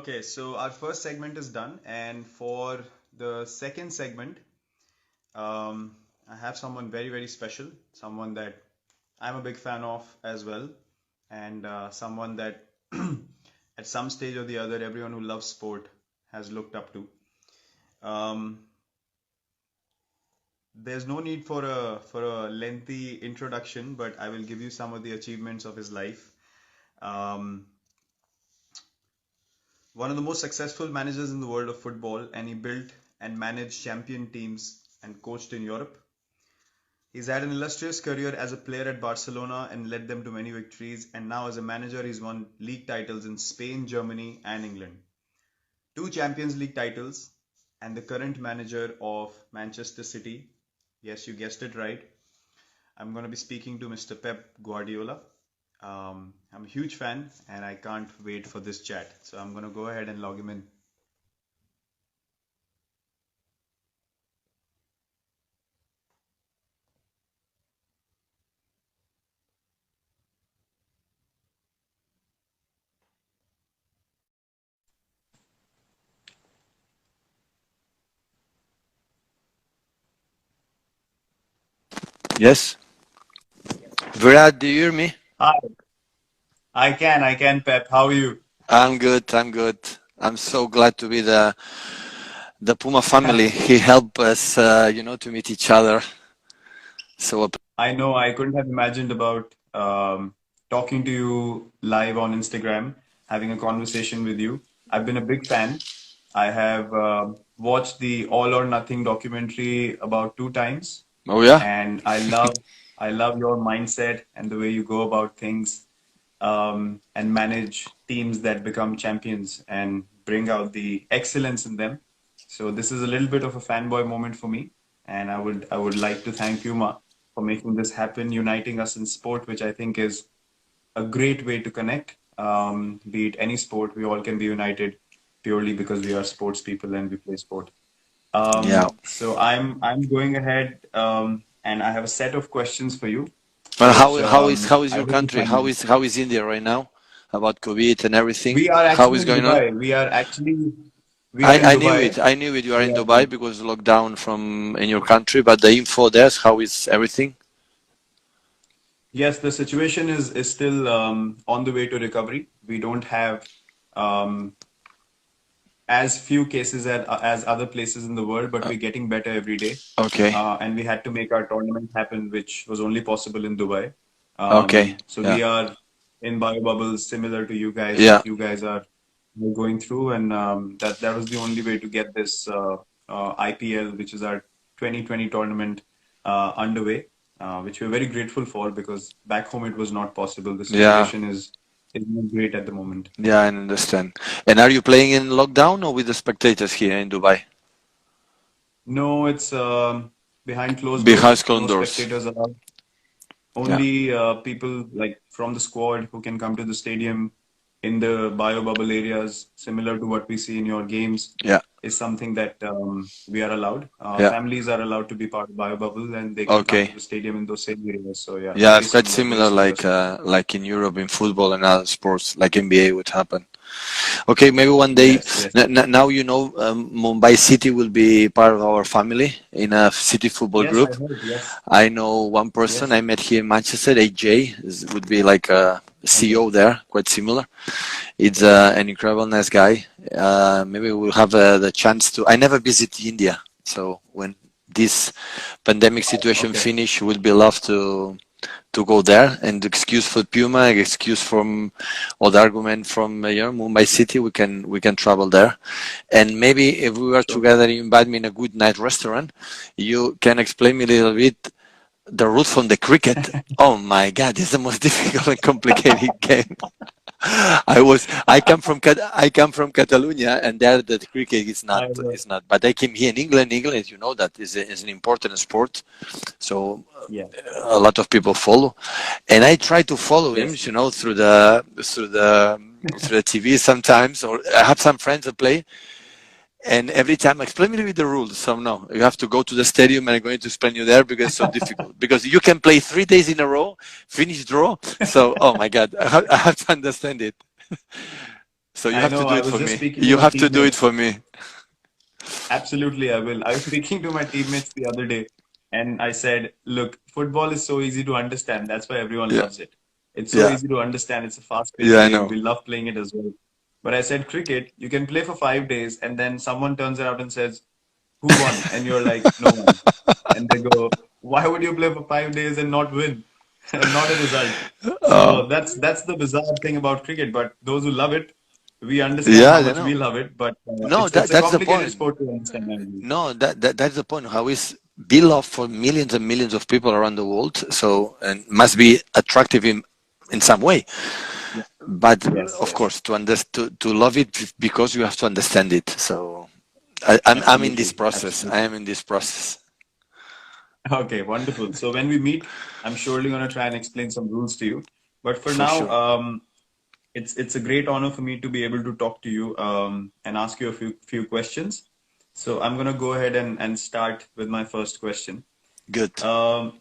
Okay, so our first segment is done, and for the second segment, I have someone very, very special, someone that I'm a big fan of as well, and someone that at some stage or the other, everyone who loves sport has looked up to. Um, there's no need for a lengthy introduction, but I will give you some of the achievements of his life. Um, One of the most successful managers in the world of football, and he built and managed champion teams and coached in Europe. He's had an illustrious career as a player at Barcelona and led them to many victories, and now as a manager, he's won league titles in Spain, Germany, and England. Two Champions League titles, and the current manager of Manchester City. Yes, you guessed it right. I'm going to be speaking to Mr. Pep Guardiola. I'm a huge fan and I can't wait for this chat. So I'm going to go ahead and log him in. Yes. Virat, do you hear me? Hi, I can, Pep. How are you? I'm good. I'm good. I'm so glad to be the Puma family. He helped us, to meet each other. So I know I couldn't have imagined about talking to you live on Instagram, having a conversation with you. I've been a big fan. I have watched the All or Nothing documentary about two times, oh yeah. and I love your mindset and the way you go about things, and manage teams that become champions and bring out the excellence in them. So this is a little bit of a fanboy moment for me, and I would like to thank you, Ma, for making this happen, uniting us in sport, which I think is a great way to connect. Be it any sport, we all can be united purely because we are sports people and we play sport. Yeah. So I'm going ahead, and I have a set of questions for you, But which how is I your hope you country? find interesting. How is India right now? About COVID and everything? We are How actually is in going on? Dubai. We are in I knew Dubai. it. I knew it. You are We in are, Dubai because lockdown from in your country. But the info there, how is everything? yes, the situation is still on the way to recovery. We don't have um, as few cases as other places in the world, but Uh, we're getting better every day. okay. And we had to make our tournament happen, which was only possible in Dubai. Okay. So Yeah. we are in bio bubbles, similar to you guys, Yeah. what you guys are going through, and that was the only way to get this IPL, which is our 2020 tournament, underway, which we're very grateful for because back home it was not possible. The Yeah. situation is not great at the moment. Yeah, I understand. And are you playing in lockdown or with the spectators here in Dubai? No, it's behind closed Behind doors. closed No doors. spectators allowed. Yeah. Only people like from the squad who can come to the stadium in the bio bubble areas, similar to what we see in your games, Yeah. is something that we are allowed. Yeah. Families are allowed to be part of bio bubble, and they can come to Okay. the stadium in those same areas. So yeah, Yeah, very it's quite similar, very similar similar situation. like in Europe in football and other sports like NBA would happen. Okay, maybe one day. Yes, yes, Now Mumbai City will be part of our family in a city football yes. I group. heard. Yes, I know one person yes. I met here in Manchester, AJ, would be like a Okay. CEO there, quite similar. It's an incredible, nice guy. Maybe we'll have the chance to. I never visit India, so when this pandemic situation Okay. finish, would be love to go there. And the excuse for Puma, excuse from, or the argument from Mumbai City, we can travel there. And maybe if we were Sure. together, you invite me in a good night restaurant, you can explain me a little bit the rules from the cricket. Oh my God, it's the most difficult and complicated game. I come from Catalonia, and there the cricket I know. is not. But I came here in England. England, as you know, that is an important sport. So Yeah. a lot of people follow, and I try to follow him, Yes. through the TV sometimes, or I have some friends that play, and every time explain me with the rules. So no, you have to go to the stadium, and I'm going to explain you there because it's so difficult. Because you can play 3 days in a row, finish draw. So oh my God, I have to understand it. So you I have to know. do I it was for just me. speaking to You my have to do it teammates. for me. Absolutely, I will. I was speaking to my teammates the other day, and I said, "Look, football is so easy to understand. That's why everyone Yeah, loves it. It's so yeah, easy to understand. It's a fast-paced yeah. I game. know. We love playing it as well." But I said, cricket, you can play for 5 days, and then someone turns around and says, "Who won?" And you're like, "No one." And they go, "Why would you play for 5 days and not win? And not a result?" Oh, So that's the bizarre thing about cricket. But those who love it, we understand yeah, how I much we know. love it. But No, it's a that's the complicated point. sport to understand, I believe. No, that's the point. How is beloved for millions and millions of people around the world. So and must be attractive in some way. Yeah. But Yes, of yes, course, to love it because you have to understand it. So I'm in this absolutely, process. I absolutely. am in this process. Okay, wonderful. So when we meet, I'm surely going to try and explain some rules to you. But for For now, sure. it's a great honor for me to be able to talk to you and ask you a few questions. So I'm going to go ahead and start with my first question. Good.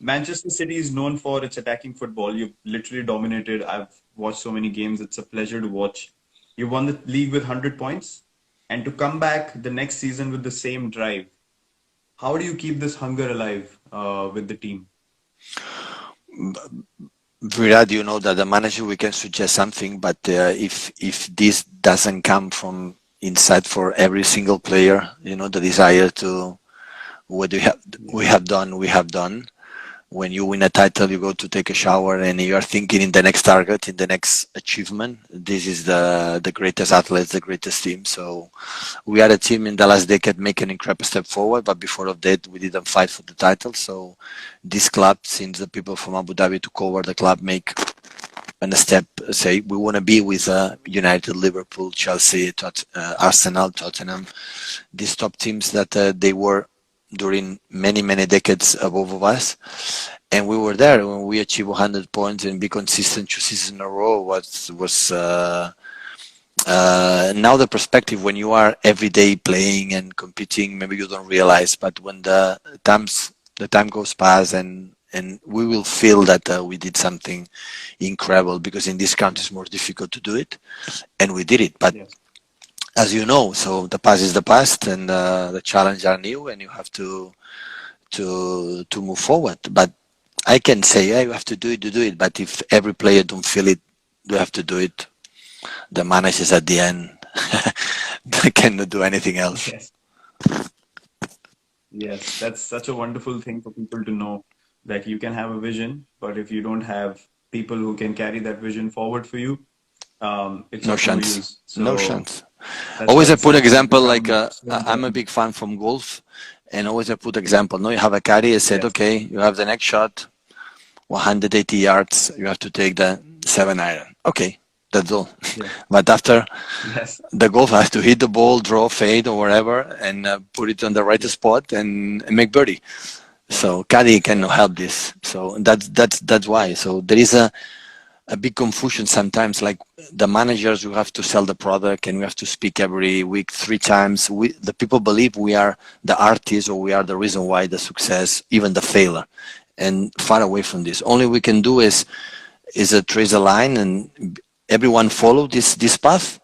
Manchester City is known for its attacking football. You've literally dominated. I've watched so many games. It's a pleasure to watch. You won the league with 100 points, and to come back the next season with the same drive. How do you keep this hunger alive with the team? Virat, you know that the manager we can suggest something, but if this doesn't come from inside for every single player, you know the desire to what Yes, we have done. When you win a title, you go to take a shower and you are thinking in the next target, in the next achievement. This is the greatest athletes, the greatest team. So we are a team in the last decade making an incredible step forward, but before of that, we didn't fight for the title. So this club, since the people from Abu Dhabi took over the club, make a step, say we want to be with United, Liverpool, Chelsea, Arsenal, Tottenham, these top teams that they were during many decades above of us, and we were there when we achieved 100 points and be consistent 2 seasons in a row. Was now the perspective when you are every day playing and competing, maybe you don't realize, but when the time goes past and we will feel that we did something incredible because in this country it's more difficult to do it, and we did it. But yes, as you know, so the past is the past, and the challenges are new, and you have to move forward. But I can say, yeah, you have to do it, to do it. But if every player don't feel it, you have to do it. The managers at the end, they cannot do anything else. yes, yes. That's such a wonderful thing for people to know that you can have a vision, but if you don't have people who can carry that vision forward for you, it's No of no chance. use. No So chance. that's why Always I these put sessions have example like become so I'm a important. big fan from golf, and always I put example. No, you have a caddy. I said, Yes, okay, you have the next shot, 180 yards. You have to take the 7 iron. Okay, that's all. yes, But after yes, the golf has to hit the ball, draw, fade, or whatever, and put it on the right yes, spot and make birdie. yes, So caddy cannot yes, help this. So that's why. yes, So there is a big confusion sometimes. Like the managers, we have to sell the product and we have to speak every week 3 times. The people believe we are the artists or we are the reason why the success, even the failure, and far away from this. Only we can do is a trace a line and everyone follow this path.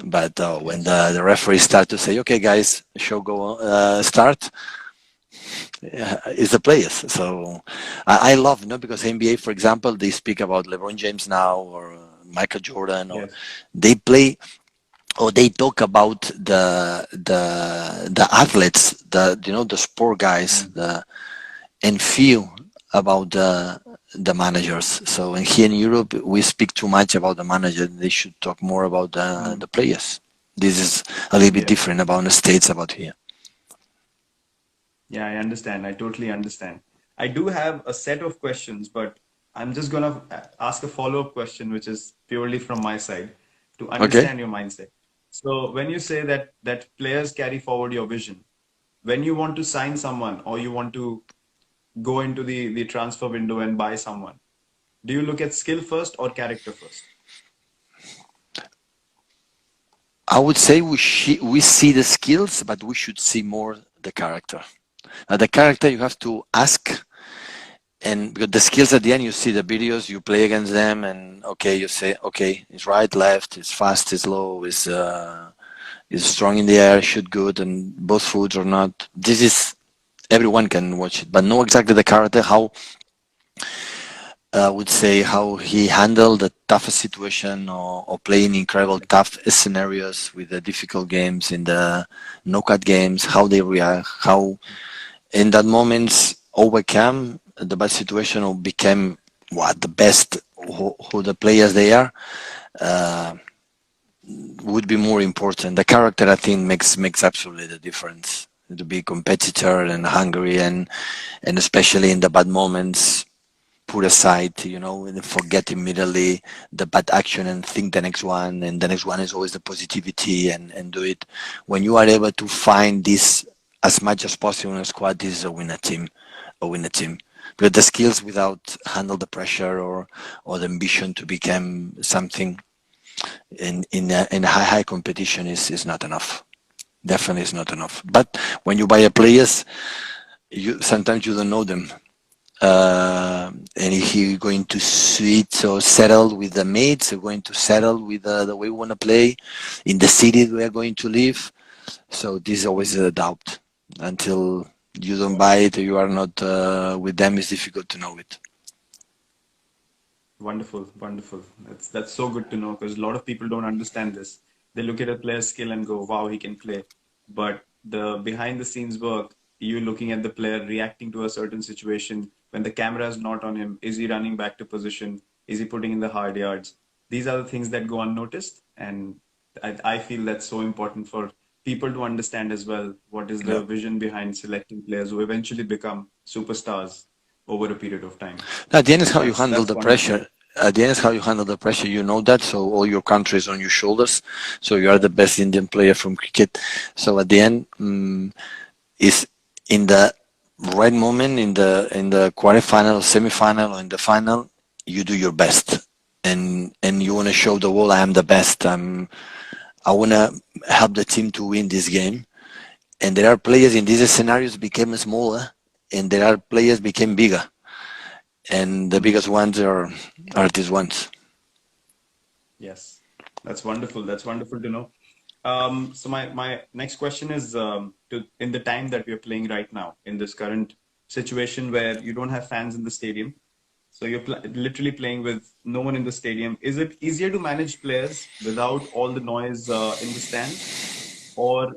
But when yes, the referee start to say, "Okay, guys, show go start," is the players. So I love, because NBA, for example, they speak about LeBron James now or Michael Jordan, or yes, they play or they talk about the athletes, the sport guys, mm, and feel about the managers. So and here in Europe, we speak too much about the manager. They should talk more about mm, the players. This is a little bit yes. different about the states about here. Yeah, I understand. I totally understand. I do have a set of questions, but I'm just gonna ask a follow-up question, which is purely from my side to Okay. understand your mindset. So when you say that players carry forward your vision, when you want to sign someone or you want to go into the transfer window and buy someone, do you look at skill first or character first? I would say we see the skills, but we should see more the character. The character you have to ask and because the skills at the end, you see the videos, you play against them, and okay, you say, okay, it's right, left, it's fast, it's low, is strong in the air, shoot good, and both foods or not. This is everyone can watch it, but know exactly the character, how I would say how he handled the toughest situation or playing incredible tough scenarios with the difficult games in the knockout games, how they react, how in that moments overcome the bad situation or became what the best who the players they are uh, would be more important. The character I think makes absolutely the difference. To be competitor and hungry and especially in the bad moments put aside, and forget immediately the bad action and think the next one, and the next one is always the positivity and do it. When you are able to find this as much as possible in a squad, this is a winner team. Because the skills without handle the pressure or the ambition to become something in a high competition is not enough. Definitely is not enough. But when you buy a players, you sometimes you don't know them and if you're going to suit or settle with the mates, you're going to settle with the way we want to play in the city we are going to live. So this is always a doubt until you don't buy it or you are not with them. It's difficult to know it. Wonderful, wonderful. That's so good to know because a lot of people don't understand this. They look at a player's skill and go, "Wow, he can play." But the behind the scenes work, you looking at the player reacting to a certain situation when the camera is not on him. Is he running back to position? Is he putting in the hard yards? These are the things that go unnoticed, and I feel that's so important for people to understand as well. What is Yeah. the vision behind selecting players who eventually become superstars over a period of time? At the end is And how you handle that's the wonderful. pressure. At the end is how you handle the pressure. You know that, so all your country is on your shoulders. So you are the best Indian player from cricket. So at the end, is in the right moment in the quarterfinal, semi-final, or in the final, you do your best, and you want to show the world I am the best. I want to help the team to win this game. And there are players in these scenarios became smaller, and there are players became bigger, and the Hmm. biggest ones are these ones. Yes, that's wonderful. That's wonderful to know. So my next question is in the time that we are playing right now, in this current situation where you don't have fans in the stadium, so you're literally playing with no one in the stadium. Is it easier to manage players without all the noise in the stands, or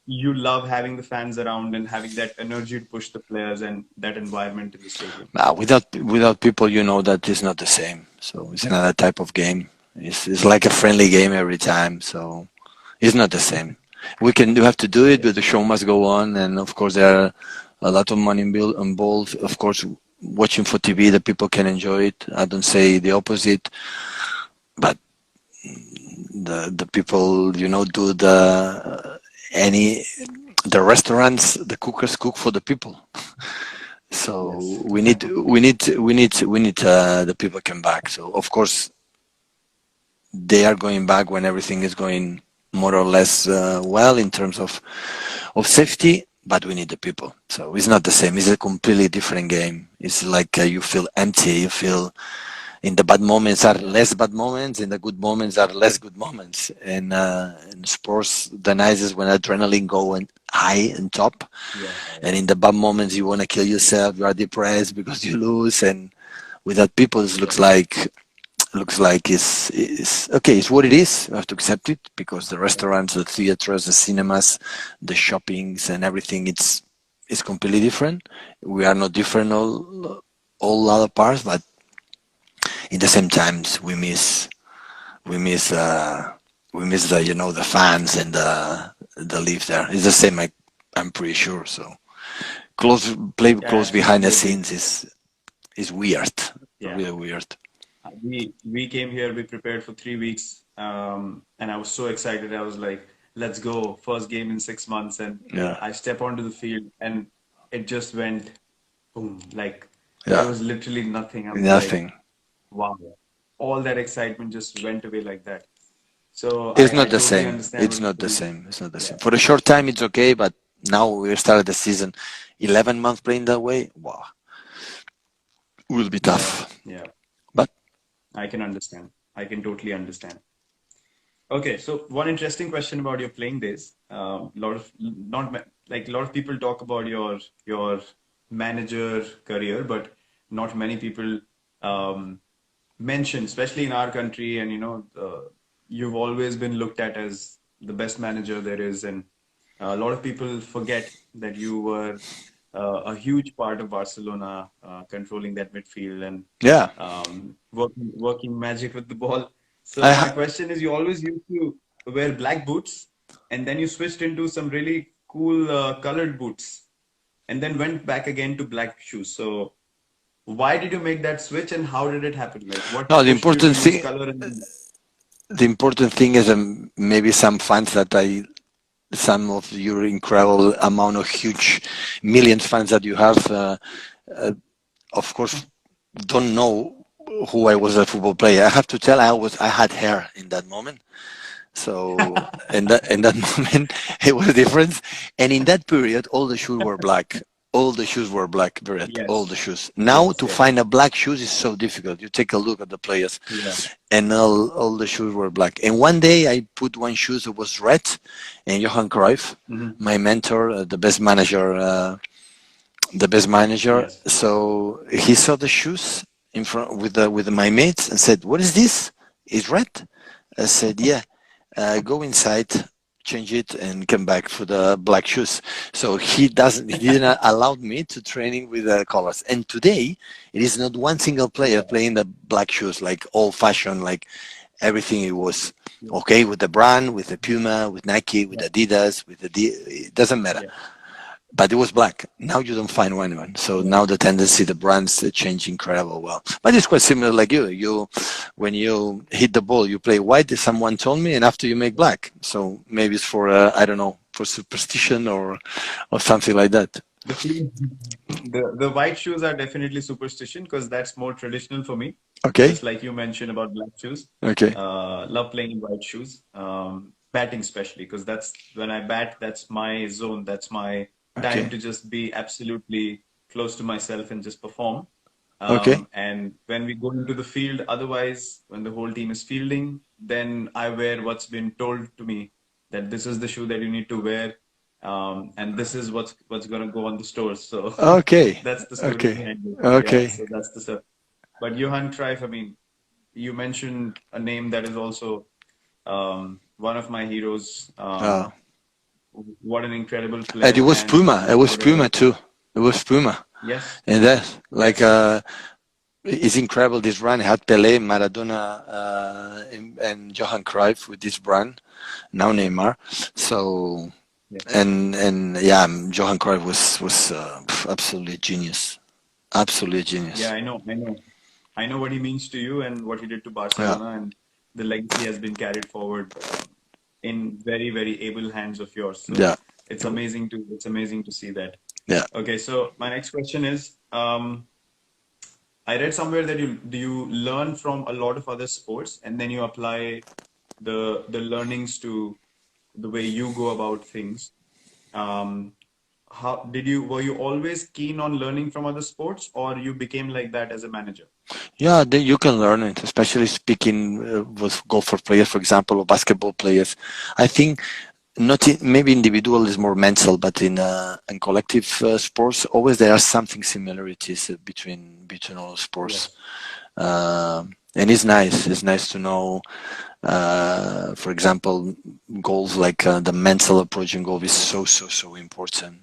you love having the fans around and having that energy to push the players and that environment in the stadium? Without people, you know that it's not the same. So it's another type of game. It's like a friendly game every time. So it's not the same. We have to do it, but the show must go on. And of course, there are a lot of money involved. Of course, watching for TV, the people can enjoy it. I don't say the opposite, but the people, do any the restaurants, the cookers cook for the people. So Yes. we need the people come back. So of course they are going back when everything is going more or less well in terms of safety. But we need the people. So it's not the same. It's a completely different game. It's like you feel empty. You feel in the bad moments are Yeah. less bad moments, in the good moments are less good moments. And in sports, the nicest when adrenaline go and high and top, Yeah. and in the bad moments you want to kill yourself. You are depressed because you lose, and without people, it Yeah. looks like it's okay. It's what it is. You have to accept it because the restaurants, the theaters, the cinemas, the shoppings, and everything. It's completely different. We are not different all other parts, but in the same times we miss we miss the fans and the live there. It's the same. I'm pretty sure. So play close Yeah, I behind the totally agree. scenes is weird, Yeah. really weird. We came here, we prepared for 3 weeks, and I was so excited. I was like, let's go, first game in 6 months. And Yeah, I step onto the field and it just went boom. Like there yeah, was literally nothing. I was like, nothing. wow, all that excitement just went away like that. So It's I not the totally same. understand It's what you're not the saying. same. It's not the Yeah. same. For a short time, it's okay, but now we started the season, 11 months playing that way. Wow. will be Yeah, tough. yeah. But I can understand. I can totally understand. Okay, so one interesting question about your playing days. Lot of not ma- like a lot of people talk about your manager career, but not many people um, mention, especially in our country, and you've always been looked at as the best manager there is, and a lot of people forget that you were a huge part of Barcelona, controlling that midfield and yeah, working magic with the ball. I So my ha- question is, you always used to wear black boots, and then you switched into some really cool colored boots, and then went back again to black shoes. So why did you make that switch, and how did it happen? Like, no, what pushed you to use color and the important thing is maybe some fans that I some of your incredible amount of huge millions fans that you have, of course, don't know who I was as a football player. I have to tell I had hair in that moment. So in that moment it was different. And in that period all the shoes were black. All the shoes were black, Beret. All yes, the shoes. Now yes, to yes, find a black shoes is so difficult. You take a look at the players, yeah, and all the shoes were black. And one day I put one shoes that was red, and Johan Cruyff, hmm, my mentor, the best manager. yes, So he saw the shoes in front with my mates and said, "What is this? It's red." I said, "Yeah." Go inside, change it, and come back for the black shoes. So he didn't allow me to training with the colors. And today, it is not one single player yeah, playing the black shoes like old fashioned, like everything it was yeah, okay with the brand, with the Puma, with Nike, with yeah, Adidas, it doesn't matter. yeah, But it was black. Now you don't find one. So yeah, now the tendency, the brands change incredible well. But it's quite similar like you. When you hit the ball, you play white, as someone told me, and after you make black. So maybe it's for, I don't know, for superstition or something like that. The clean, the white shoes are definitely superstition because that's more traditional for me. Okay. Just like you mentioned about black shoes, Okay. love playing in white shoes, batting especially because that's when I bat. That's my zone. That's my time Okay. to just be absolutely close to myself and just perform. Okay. And when we go into the field, otherwise, when the whole team is fielding, then I wear what's been told to me that this is the shoe that you need to wear, and this is what's gonna go on the stores. So Okay. that's the story Okay. behind it. Yeah, Okay. so that's the stuff. But Johan Cruyff, I mean, you mentioned a name that is also one of my heroes. Uh, What an incredible and it player, was and Puma. It was whatever. Puma too. It was Puma. Yes, And that, like, yes, it's incredible. This run had Pele, Maradona, and Johan Cruyff with this brand. Now Neymar. So yeah, and yeah, Johan Cruyff was absolutely genius. Absolutely yeah. genius. I know what he means to you and what he did to Yeah, Barcelona, and the legacy has been carried forward in very, very able hands of yours. So yeah, it's amazing to see that. yeah. Okay, so my next question is, I read somewhere that you learn from a lot of other sports and then you apply the learnings to the way you go about things. Um, how did you were you always keen on learning from other sports, or you became like that as a manager? Yeah, you can learn it, especially speaking with golfer players, for example, or basketball players. I think not maybe individual is more mental, but in collective sports, always there are something similarities between all sports. Yes. And it's nice. It's nice to know, for example, goals like the mental approach in golf is so important.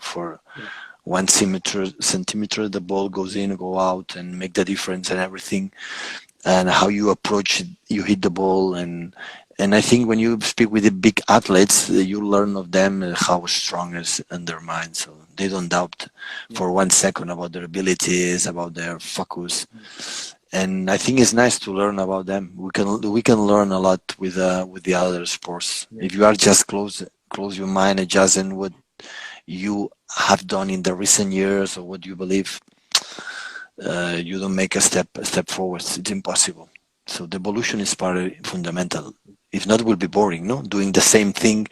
For Yeah. 1 centimeter, the ball goes in, go out, and make the difference and everything. And how you approach it, you hit the ball, and I think when you speak with the big athletes, you learn of them how strong is in their mind. So they don't doubt Yeah. for 1 second about their abilities, about their focus. Mm. And I think it's nice to learn about them. We can learn a lot with the other sports. Yeah. If you are just close your mind, adjusting what you have done in the recent years or what you believe, you don't make a step forward. It's impossible. So the evolution is part of fundamental. If not, it will be boring. No, doing the same thing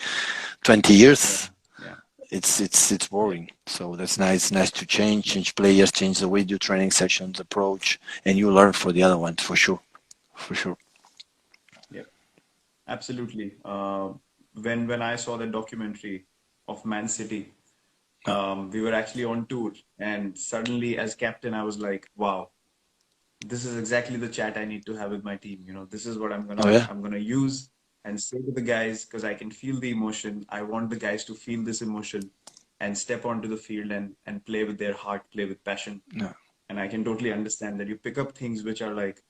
20 Yeah. years. Yeah. it's boring. So that's nice. Nice to change players, change the way you training sessions, approach, and you learn for the other ones for sure, for sure. Yeah, absolutely. When I saw the documentary of Man City, Yeah. we were actually on tour, and suddenly, as captain, I was like, "Wow, this is exactly the chat I need to have with my team. This is what I'm Oh gonna yeah. I'm gonna use and say to the guys because I can feel the emotion. I want the guys to feel this emotion and step onto the field and play with their heart, play with passion. Yeah. And I can totally understand that you pick up things which are like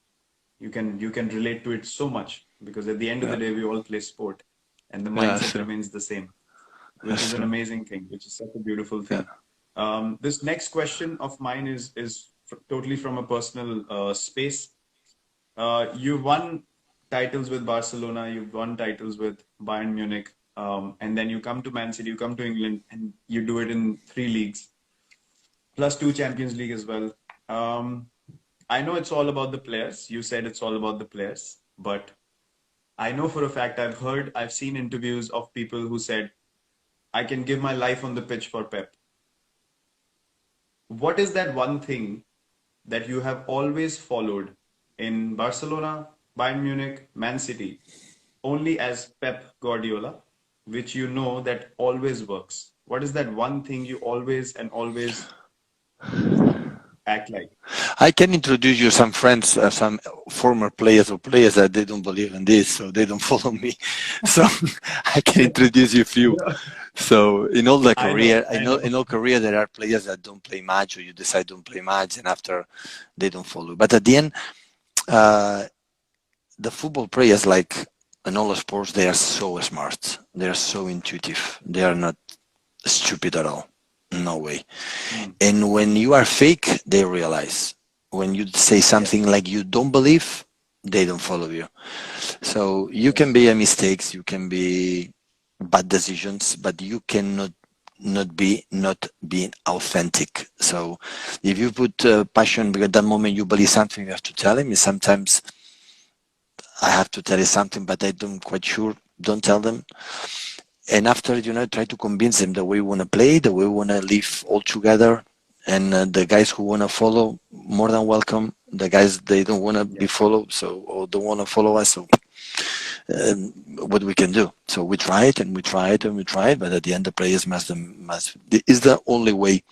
you can relate to it so much because at the end of the Yeah. day we all play sport and the Yeah. mindset True. remains the same, which That's is an true. amazing thing, which is such a beautiful Yeah. thing. This next question of mine is totally from a personal space. You've won titles with Barcelona, you've won titles with Bayern Munich, and then you come to Man City, you come to England, and you do it in three leagues, plus two Champions League as well. Um, I know it's all about the players. You said it's all about the players, but I know for a fact I've seen interviews of people who said, I can give my life on the pitch for Pep. What is that one thing that you have always followed in Barcelona, Bayern Munich, Man City, only as Pep Guardiola, which you know that always works? What is that one thing you always and always act like? I can introduce you some friends, some former players or players that they don't believe in this, so they don't follow me. So I can introduce you a few. Yeah, So in all the career, I know. in all career, there are players that don't play much, or you decide don't play much, and after they don't follow. But at the end, uh, the football players, like in all the sports, they are so smart. They are so intuitive. They are not stupid at all. No way. Mm, And when you are fake, they realize. When you say something yes, like you don't believe, they don't follow you. So you can yes, be a mistakes, you can be bad decisions, but you cannot not being authentic. So if you put passion because at that moment you believe something, you have to tell him. And sometimes I have to tell you something, but I don't quite sure. Don't tell them. And after try to convince them the way we want to play, the way we want to live all together. And the guys who want to follow, more than welcome. The guys they don't want to be yes, followed, so or don't want to follow us. So what we can do. So we try it and we try it and we try it, but at the end the players must is the only way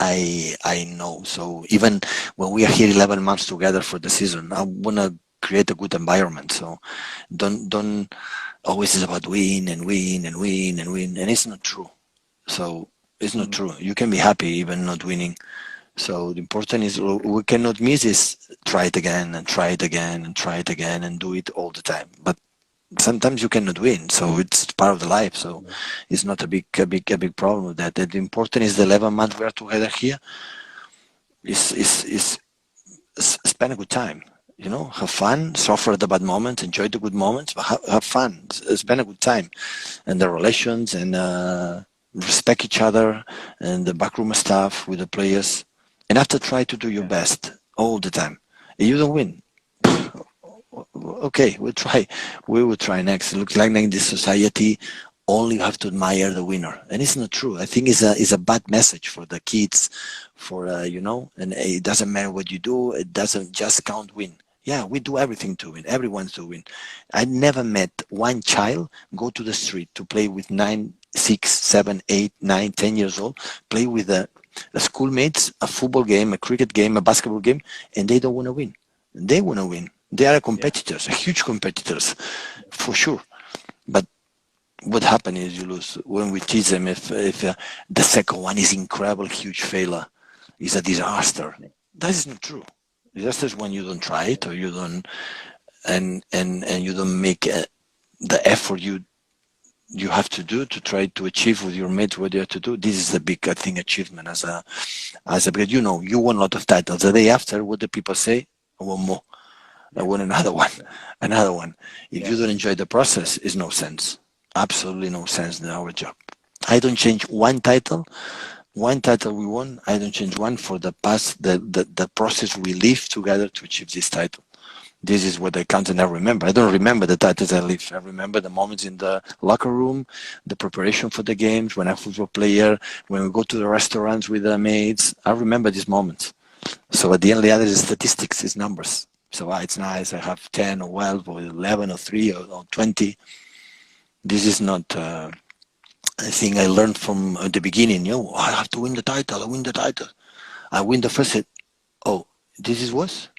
I know. So even when we are here 11 months together for the season, I want to create a good environment. So don't always is about win and win and win and win, and it's not true. So it's not mm, true. You can be happy even not winning. So the important is we cannot miss this. Try it again and try it again and try it again and do it all the time. But sometimes you cannot win, so it's part of the life. So yes, it's not a big problem with that. The important is the 11 months we are together here. Is spend a good time. Have fun, suffer the bad moments, enjoy the good moments, but have fun, spend a good time, and the relations and respect each other and the backroom staff with the players, and after try to do your yes, best all the time. If you don't win, okay, we will try next. It looks like in this society only you have to admire the winner, and it's not true. I think it's a bad message for the kids, for and it doesn't matter what you do. It doesn't just count win. Yeah, we do everything to win. Everyone's to win. I never met one child go to the street to play with 9, 6, 7, 8, 9, 10 years old, play with the schoolmates, a football game, a cricket game, a basketball game, and they don't want to win. They want to win. They are yeah, competitors, huge competitors, for sure. But what happens is you lose when we teach them. If the second one is incredible, huge failure, is a disaster. yeah, That is not true. Disaster is when you don't try it or you don't and you don't make the effort you have to do to try to achieve with your mates what you have to do. This is the big I think achievement as a because you won a lot of titles. The day after, what do people say? I want more. I yeah, want another one, another one. If yeah, you don't enjoy the process, it's no sense. Absolutely no sense in our job. I don't change one title we won. I don't change one for the past, the process we live together to achieve this title. This is what I count and I remember. I don't remember the titles I live. I remember the moments in the locker room, the preparation for the games, when I'm a football player, when we go to the restaurants with the mates. I remember these moments. So at the end, the other is statistics, is numbers. So it's nice. I have 10 or 12 or 11 or 3 or 20. This is not a thing I learned from the beginning. I have to win the title. I win the title. I win the first set. Oh, this is what?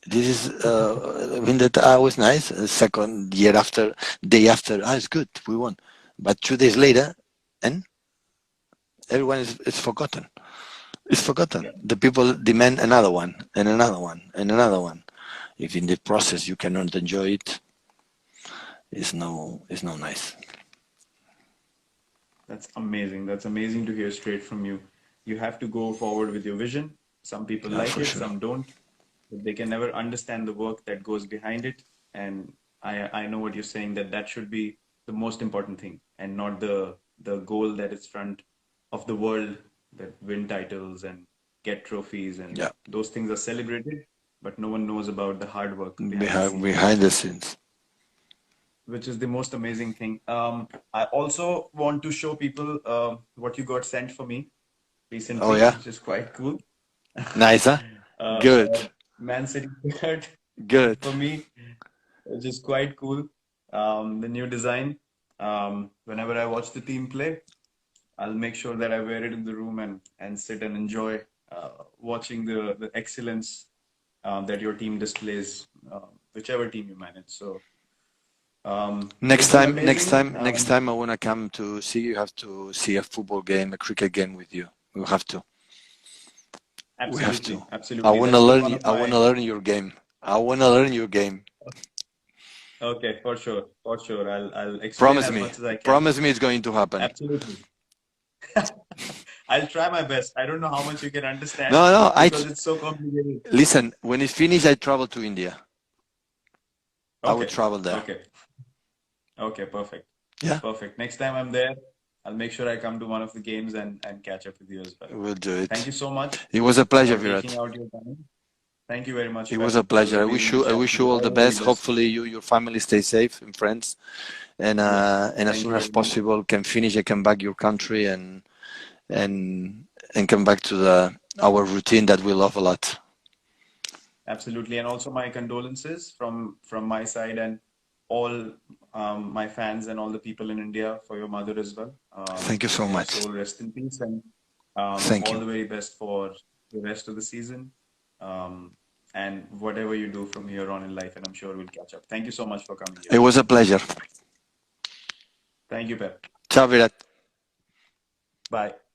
This is I mean that was nice. Second year after, day after, it's good. We won. But 2 days later, and everyone is forgotten. It's forgotten. Yeah, The people demand another one and another one and another one. If in the process you cannot enjoy it, it's no nice. that's amazing. That's amazing to hear straight from you. You have to go forward with your vision. Some people Yeah, like for it, sure. some don't. But they can never understand the work that goes behind it. And I know what you're saying, that that should be the most important thing, and not the goal that is front of the world, that win titles and get trophies, and Yeah, those things are celebrated, but no one knows about the hard work behind the behind scenes, behind the scenes. which is the most amazing thing. I also want to show people what you got sent for me Oh recently, yeah, which is quite cool. nice, huh? Good, Man City shirt good. for me, which is quite cool. The new design. Whenever I watch the team play, I'll make sure that I wear it in the room and sit and enjoy watching the excellence that your team displays, whichever team you manage. So Next it's been time, next amazing. time, next time I want to come to see you. Have to see a football game, a cricket game with you. We have to. We have to. Absolutely, I absolutely. want to That's been learn. one of I want my. to learn your game. I want to learn your game. Okay, for sure, for sure. I'll explain Promise as me. much as I can. Promise me it's going to happen. Absolutely. I'll try my best. I don't know how much you can understand No, no. because it's so complicated. Listen. When it's finished, I travel to India. I will Okay, travel there. okay, okay, perfect. Yeah, Perfect. Next time I'm there, I'll make sure I come to one of the games and catch up with you as well. we'll do Thank it. you so much It was a pleasure, for taking Virat. out your time. Thank you very much, It was Pep. a It was pleasure. amazing to I chat wish with you you. all All the the very best. best. Hopefully, your family stay safe and friends, Yeah. and as Thank soon you as very much. possible can finish and come back your country and come back to the our routine that we love a lot. Absolutely. And also my condolences from my side and all my fans and all the people in India for your mother as well. Thank you so May her much. soul rest in peace, and Thank all you. the very best for the rest of the season. Um, and whatever you do from here on in life, and I'm sure we'll catch up. Thank you so much for coming here. It was a pleasure. Thank you, Pep. Ciao, Virat. Bye.